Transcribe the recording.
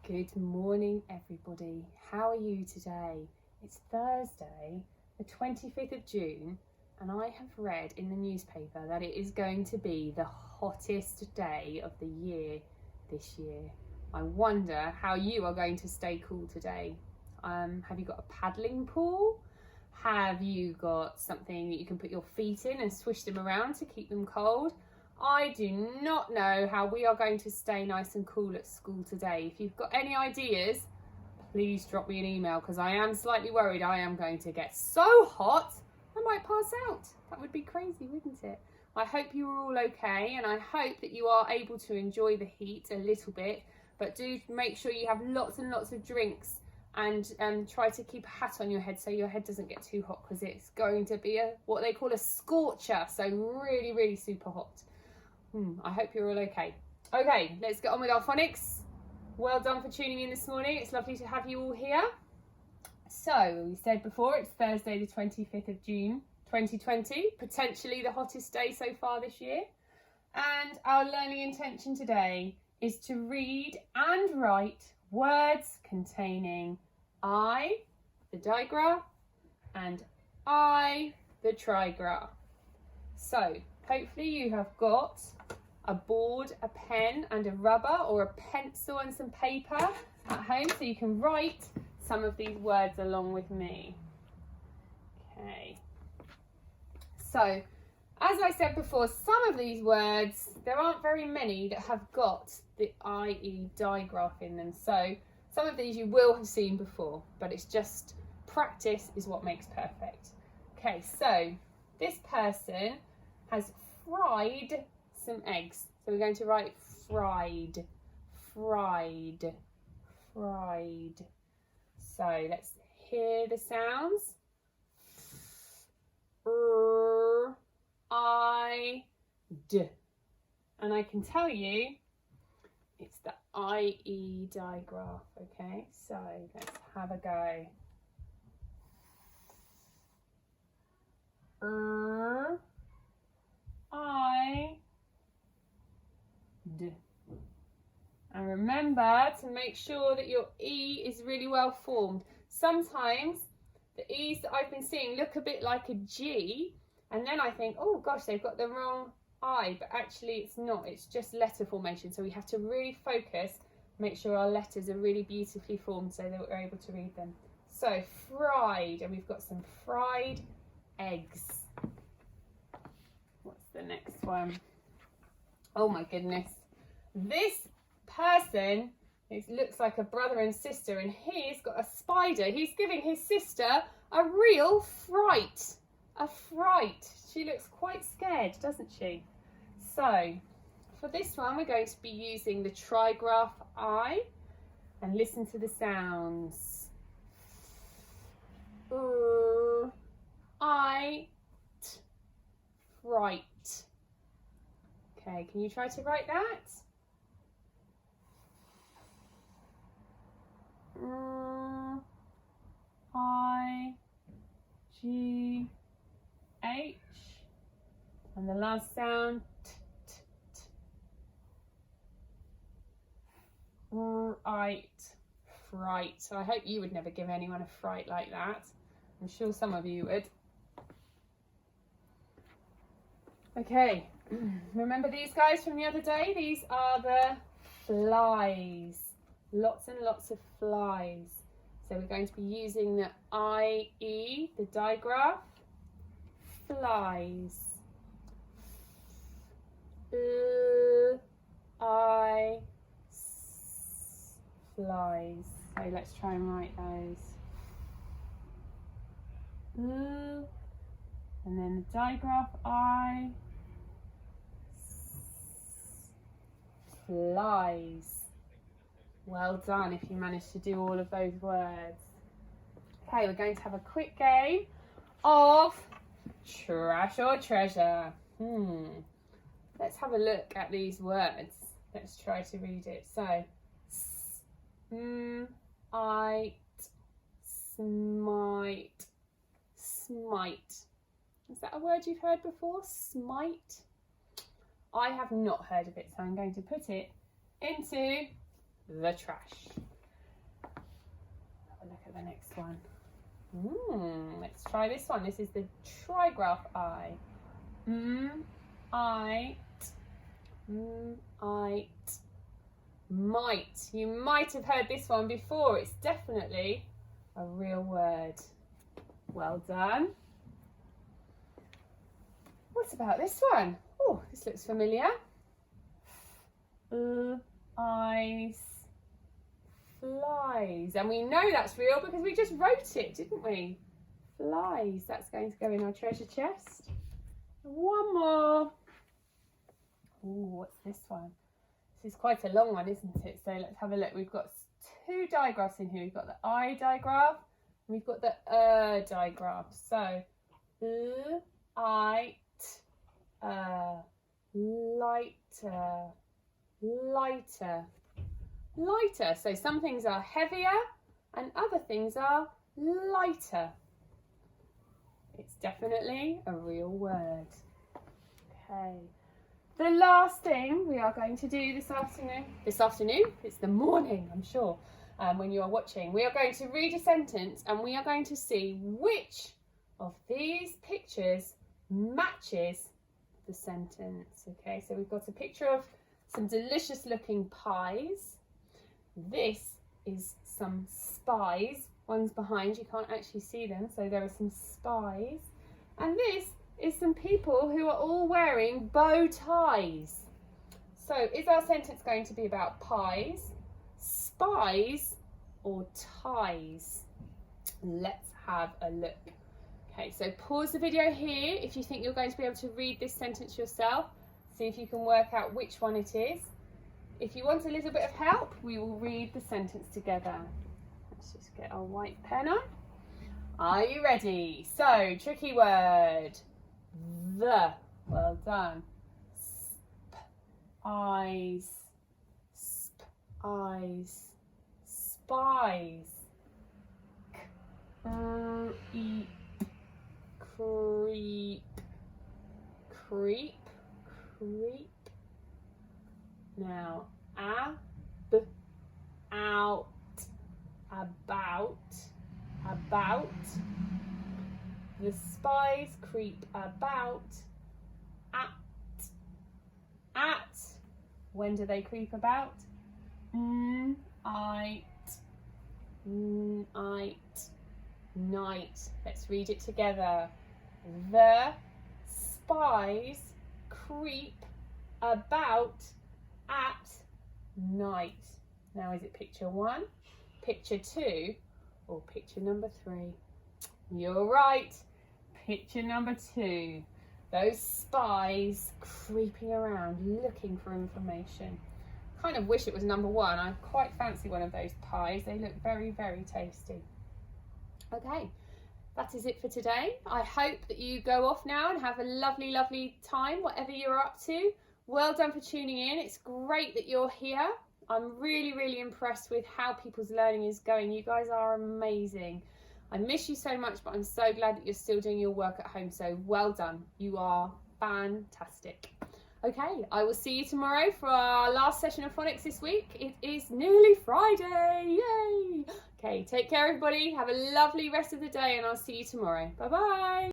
Good morning, everybody. How are you today? It's Thursday, the 25th of June, and I have read in the newspaper that it is going to be the hottest day of the year this year. I wonder how you are going to stay cool today. Have you got a paddling pool? Have you got something that you can put your feet in and swish them around to keep them cold? I do not know how we are going to stay nice and cool at school today. If you've got any ideas, please drop me an email, because I am slightly worried I am going to get so hot I might pass out. That would be crazy, wouldn't it? I hope you are all okay, and I hope that you are able to enjoy the heat a little bit, but do make sure you have lots and lots of drinks, and try to keep a hat on your head so your head doesn't get too hot, because it's going to be what they call a scorcher, so really, really super hot. I hope you're all okay. Okay, let's get on with our phonics. Well done for tuning in this morning. It's lovely to have you all here. So, we said before, it's Thursday the 25th of June 2020, potentially the hottest day so far this year. And our learning intention today is to read and write words containing I, the digraph, and I, the trigraph. So, hopefully you have got a board, a pen and a rubber, or a pencil and some paper at home so you can write some of these words along with me. Okay. So, as I said before, some of these words, there aren't very many that have got the IE digraph in them. So, some of these you will have seen before, but it's just practice is what makes perfect. Okay, so this person has fried some eggs. So we're going to write fried, fried, fried. So let's hear the sounds. I, d. And I can tell you it's the IE digraph, okay? So let's have a go. I, d. And remember to make sure that your E is really well formed. Sometimes the E's that I've been seeing look a bit like a G, and then I think, oh gosh, they've got the wrong I, but actually it's not, it's just letter formation. So we have to really focus, make sure our letters are really beautifully formed so that we're able to read them. So fried, and we've got some fried eggs. What's the next one? Oh my goodness. This person, it looks like a brother and sister, and he's got a spider. He's giving his sister a real fright. A fright. She looks quite scared, doesn't she? So, for this one, we're going to be using the trigraph I, and listen to the sounds. I, t, fright. Okay, can you try to write that? I, G, H, and the last sound, t, t, t. Right, fright. So I hope you would never give anyone a fright like that. I'm sure some of you would. Okay, remember these guys from the other day? These are the flies. Lots and lots of flies. So we're going to be using the IE, the digraph. Flies. I, s, flies. So let's try and write those. And then the digraph I, flies. Well done if you managed to do all of those words. Okay, we're going to have a quick game of trash or treasure. Let's have a look at these words. Let's try to read it. So, smite, smite, smite. Is that a word you've heard before? Smite? I have not heard of it, so I'm going to put it into the trash. the next one? Let's try this one. This is the trigraph I. Might. You might have heard this one before. It's definitely a real word. Well done. What about this one? Oh, this looks familiar. Eyes, flies. And we know that's real because we just wrote it, didn't we? Flies. That's going to go in our treasure chest. One more. Oh, what's this one? This is quite a long one, isn't it? So let's have a look. We've got two digraphs in here. We've got the I digraph and we've got the digraph. So lighter, lighter, lighter. So some things are heavier and other things are lighter. It's definitely a real word. Okay. The last thing we are going to do this afternoon, it's the morning, I'm sure, when you are watching, we are going to read a sentence and we are going to see which of these pictures matches the sentence. Okay, so we've got a picture of some delicious looking pies. This is some spies. One's behind, you can't actually see them, so there are some spies. And this is some people who are all wearing bow ties. So is our sentence going to be about pies, spies, or ties? Let's have a look. Okay, so pause the video here if you think you're going to be able to read this sentence yourself. See if you can work out which one it is. If you want a little bit of help, we will read the sentence together. Let's just get our white pen on. Are you ready? So, tricky word. The. Well done. Eyes. Eyes. Spies. Creep. Creep. Creep. Creep. Now, out. About. About. The spies creep about. At. When do they creep about? Night. Let's read it together. The spies creep about at night. Now, is it picture 1, picture 2, or picture number 3? You're right. Picture number 2. Those spies creeping around looking for information. Kind of wish it was number 1. I quite fancy one of those pies. They look very, very tasty. Okay, that is it for today. I hope that you go off now and have a lovely, lovely time, whatever you're up to. Well done for tuning in. It's great that you're here. I'm really, really impressed with how people's learning is going. You guys are amazing. I miss you so much, but I'm so glad that you're still doing your work at home. So well done. You are fantastic. Okay, I will see you tomorrow for our last session of phonics this week. It is nearly Friday. Yay! Okay, take care, everybody. Have a lovely rest of the day, and I'll see you tomorrow. Bye-bye.